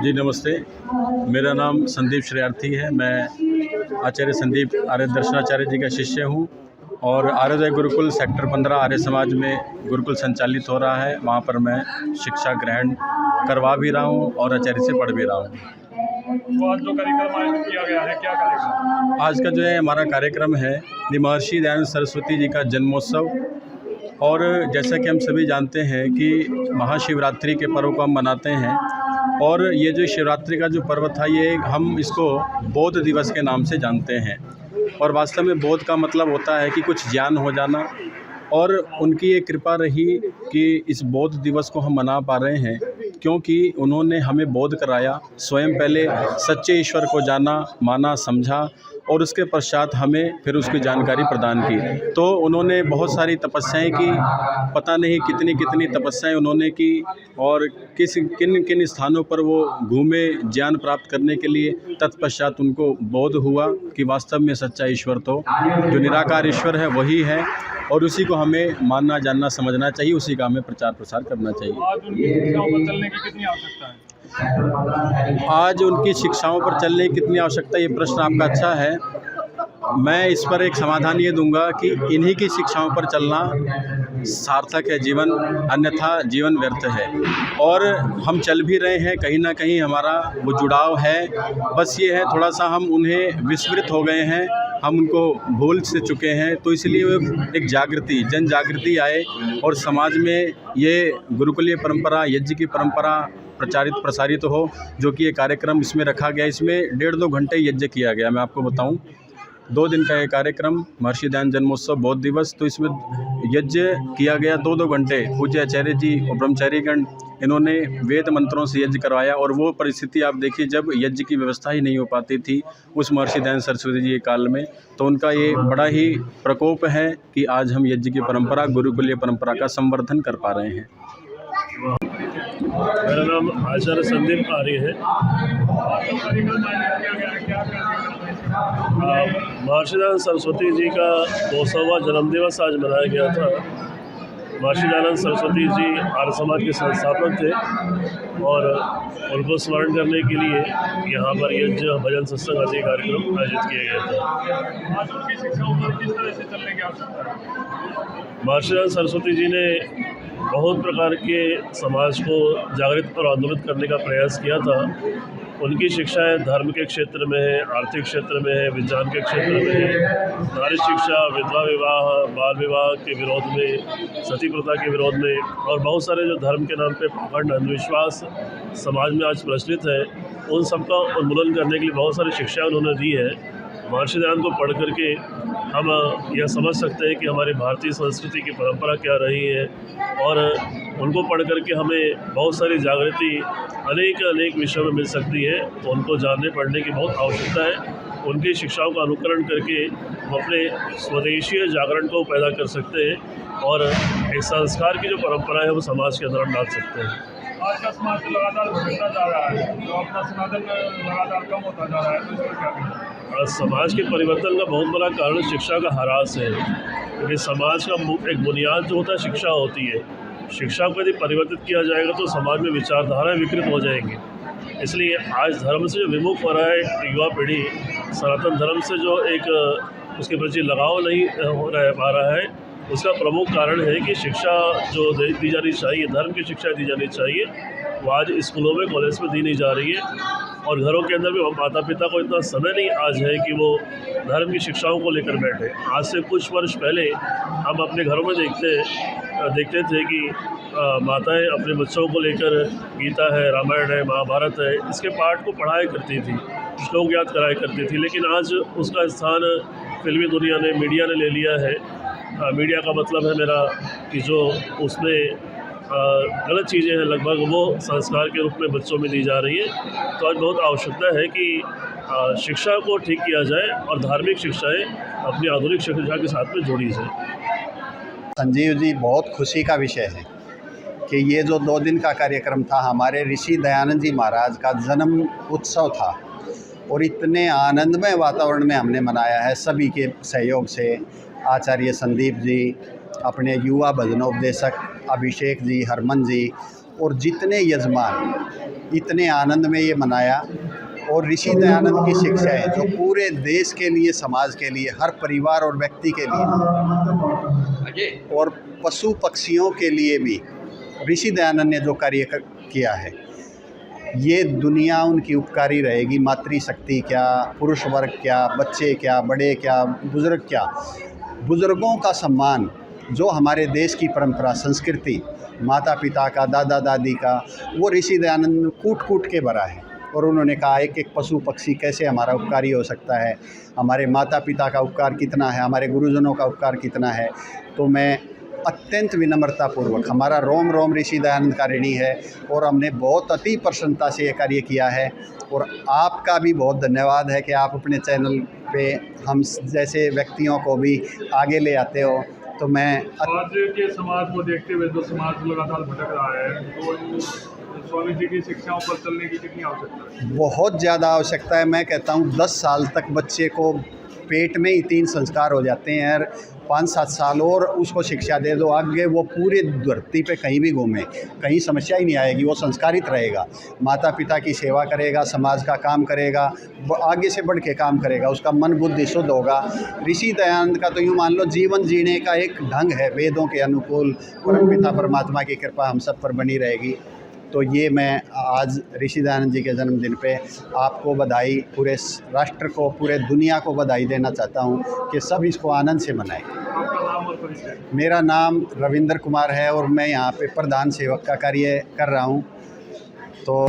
जी नमस्ते, मेरा नाम संदीप श्रेयार्थी है। मैं आचार्य संदीप आर्य दर्शनाचार्य जी का शिष्य हूँ और आर्योदय गुरुकुल सेक्टर 15 आर्य समाज में गुरुकुल संचालित हो रहा है। वहाँ पर मैं शिक्षा ग्रहण करवा भी रहा हूँ और आचार्य से पढ़ भी रहा हूँ। तो आज जो कार्यक्रम आयोजित किया गया है, क्या कार्यक्रम? आज का जो है हमारा कार्यक्रम है महर्षि दयानंद सरस्वती जी का जन्मोत्सव। और जैसा कि हम सभी जानते हैं कि महाशिवरात्रि के पर्व को हम मनाते हैं और ये जो शिवरात्रि का जो पर्व था ये हम इसको बोध दिवस के नाम से जानते हैं। और वास्तव में बोध का मतलब होता है कि कुछ ज्ञान हो जाना, और उनकी ये कृपा रही कि इस बोध दिवस को हम मना पा रहे हैं क्योंकि उन्होंने हमें बोध कराया। स्वयं पहले सच्चे ईश्वर को जाना, माना, समझा और उसके पश्चात हमें फिर उसकी जानकारी प्रदान की। तो उन्होंने बहुत सारी तपस्याएं की, पता नहीं कितनी कितनी तपस्याएं उन्होंने की और किन किन स्थानों पर वो घूमे ज्ञान प्राप्त करने के लिए। तत्पश्चात उनको बोध हुआ कि वास्तव में सच्चा ईश्वर तो जो निराकार ईश्वर है वही है और उसी को हमें मानना, जानना, समझना चाहिए, उसी का हमें प्रचार प्रसार करना चाहिए। आज उनकी शिक्षाओं पर चलने की कितनी आवश्यकता है? आज उनकी शिक्षाओं पर चलने की कितनी आवश्यकता, ये प्रश्न आपका अच्छा है। मैं इस पर एक समाधान ये दूंगा कि इन्हीं की शिक्षाओं पर चलना सार्थक है जीवन, अन्यथा जीवन व्यर्थ है। और हम चल भी रहे हैं, कहीं ना कहीं हमारा वो जुड़ाव है। बस ये है थोड़ा सा हम उन्हें विस्मृत हो गए हैं, हम उनको भूल से चुके हैं। तो इसलिए एक जागृति, जन जागृति आए और समाज में ये गुरुकुलीय परंपरा, यज्ञ की परंपरा प्रचारित प्रसारित हो, जो कि ये कार्यक्रम इसमें रखा गया। इसमें 1.5-2 घंटे यज्ञ किया गया। मैं आपको बताऊं, 2 दिन का ये कार्यक्रम महर्षि दयानंद जन्मोत्सव बोध दिवस, तो इसमें यज्ञ किया गया 2-2 घंटे। पूज्य आचार्य जी और ब्रह्मचारीगण इन्होंने वेद मंत्रों से यज्ञ करवाया। और वो परिस्थिति आप देखिए जब यज्ञ की व्यवस्था ही नहीं हो पाती थी उस महर्षि दयानंद सरस्वती जी के काल में, तो उनका ये बड़ा ही प्रकोप है कि आज हम यज्ञ की परंपरा, गुरुकुलीय परंपरा का संवर्धन कर पा रहे हैं। मेरा नाम आचार्य संदीप आर्य है। महर्षि दयानंद सरस्वती जी का 200वां जन्मदिवस आज मनाया गया था। महर्षि दयानंद सरस्वती जी आर्य समाज के संस्थापक थे और उनको स्मरण करने के लिए यहाँ पर यज्ञ, भजन, सत्संग आदि कार्यक्रम आयोजित किया गया था। आज उनकी शिक्षाओं पर किस तरह से चलने की आवश्यकता है? महर्षि दयानंद सरस्वती जी ने बहुत प्रकार के समाज को जागृत और आंदोलित करने का प्रयास किया था। उनकी शिक्षाएं धर्म के क्षेत्र में है, आर्थिक क्षेत्र में है, विज्ञान के क्षेत्र में है, नारी शिक्षा, विधवा विवाह, बाल विवाह के विरोध में, सती प्रथा के विरोध में और बहुत सारे जो धर्म के नाम पे पाखंड, अंधविश्वास समाज में आज प्रचलित है, उन सबका उन्मूलन करने के लिए बहुत सारी शिक्षाएं उन्होंने दी है। महर्षि दयानंद को पढ़ करके हम यह समझ सकते हैं कि हमारी भारतीय संस्कृति की परंपरा क्या रही है और उनको पढ़ करके हमें बहुत सारी जागृति अनेक विषयों में मिल सकती है। तो उनको जानने पढ़ने की बहुत आवश्यकता है। उनकी शिक्षाओं का अनुकरण करके हम अपने स्वदेशीय जागरण को पैदा कर सकते हैं और एक संस्कार की जो परंपरा है वो समाज के अंदर हम डाल सकते हैं। आज का समाज लगातार घटता जा रहा है, तो अपना सनातन लगातार कम होता जा रहा है, तो इसको क्या करें? समाज के परिवर्तन का बहुत बड़ा कारण शिक्षा का ह्रास है, क्योंकि समाज का एक बुनियाद जो होता है शिक्षा होती है। शिक्षा को यदि परिवर्तित किया जाएगा तो समाज में विचारधाराएं विकृत हो जाएंगी। इसलिए आज धर्म से जो विमुख हो रहा है युवा पीढ़ी, सनातन धर्म से जो एक उसके प्रति लगाव नहीं हो पा रहा है, उसका प्रमुख कारण है कि शिक्षा जो दी जानी चाहिए, धर्म की शिक्षा दी जानी चाहिए, वो आज स्कूलों में, कॉलेज में दी नहीं जा रही है। और घरों के अंदर भी माता पिता को इतना समय नहीं आज है कि वो धर्म की शिक्षाओं को लेकर बैठे। आज से कुछ वर्ष पहले हम अपने घरों में देखते थे कि माताएं अपने बच्चों को लेकर गीता है, रामायण है, महाभारत है, इसके पाठ को पढ़ाया करती थी, श्लोक याद कराया करती थी। लेकिन आज उसका स्थान फिल्मी दुनिया ने, मीडिया ने ले लिया है। मीडिया का मतलब है मेरा कि जो उसमें गलत चीज़ें हैं लगभग वो संस्कार के रूप में बच्चों में दी जा रही है। तो आज बहुत आवश्यकता है कि शिक्षा को ठीक किया जाए और धार्मिक शिक्षाएं अपनी आधुनिक शिक्षा के साथ में जोड़ी जाए। संजीव जी, बहुत खुशी का विषय है कि ये जो 2 दिन का कार्यक्रम था, हमारे ऋषि दयानंद जी महाराज का जन्म उत्सव था और इतने आनंदमय वातावरण में हमने मनाया है सभी के सहयोग से। आचार्य संदीप जी, अपने युवा भजनोपदेशक अभिषेक जी, हरमन जी और जितने यजमान इतने आनंद में ये मनाया। और ऋषि दयानंद की शिक्षाएं जो पूरे देश के लिए, समाज के लिए, हर परिवार और व्यक्ति के लिए और पशु पक्षियों के लिए भी ऋषि दयानंद ने जो कार्य किया है, ये दुनिया उनकी उपकारी रहेगी। मातृशक्ति क्या, पुरुष वर्ग क्या, बच्चे क्या, बड़े क्या, बुज़ुर्ग क्या, बुज़ुर्गों का सम्मान जो हमारे देश की परंपरा, संस्कृति, माता पिता का, दादा दादी का, वो ऋषि दयानंद ने कूट कूट के भरा है। और उन्होंने कहा एक एक पशु पक्षी कैसे हमारा उपकारी हो सकता है, हमारे माता पिता का उपकार कितना है, हमारे गुरुजनों का उपकार कितना है। तो मैं अत्यंत विनम्रतापूर्वक, हमारा रोम रोम ऋषि दयानंद का ऋणी है और हमने बहुत अति प्रसन्नता से ये कार्य किया है। और आपका भी बहुत धन्यवाद है कि आप अपने चैनल पे हम जैसे व्यक्तियों को भी आगे ले आते हो। तो मैं आज के समाज को देखते हुए जो समाज लगातार भटक रहा है, तो स्वामी जी की शिक्षाओं पर चलने की कितनी आवश्यकता है? बहुत ज़्यादा आवश्यकता है। मैं कहता हूँ 10 साल तक बच्चे को पेट में ही 3 संस्कार हो जाते हैं और 5-7 साल और उसको शिक्षा दे दो, आगे वो पूरी धरती पे कहीं भी घूमे, कहीं समस्या ही नहीं आएगी। वो संस्कारित रहेगा, माता पिता की सेवा करेगा, समाज का काम करेगा, आगे से बढ़ के काम करेगा, उसका मन बुद्धि शुद्ध होगा। ऋषि दयानंद का तो यूँ मान लो जीवन जीने का एक ढंग है, वेदों के अनुकूल। परमपिता परमात्मा की कृपा हम सब पर बनी रहेगी। तो ये मैं आज ऋषि दयानंद जी के जन्मदिन पे आपको बधाई, पूरे राष्ट्र को, पूरे दुनिया को बधाई देना चाहता हूँ कि सब इसको आनंद से मनाएं। आपका नाम और परिचय? मेरा नाम रविंद्र कुमार है और मैं यहाँ पे प्रधान सेवक का कार्य कर रहा हूँ। तो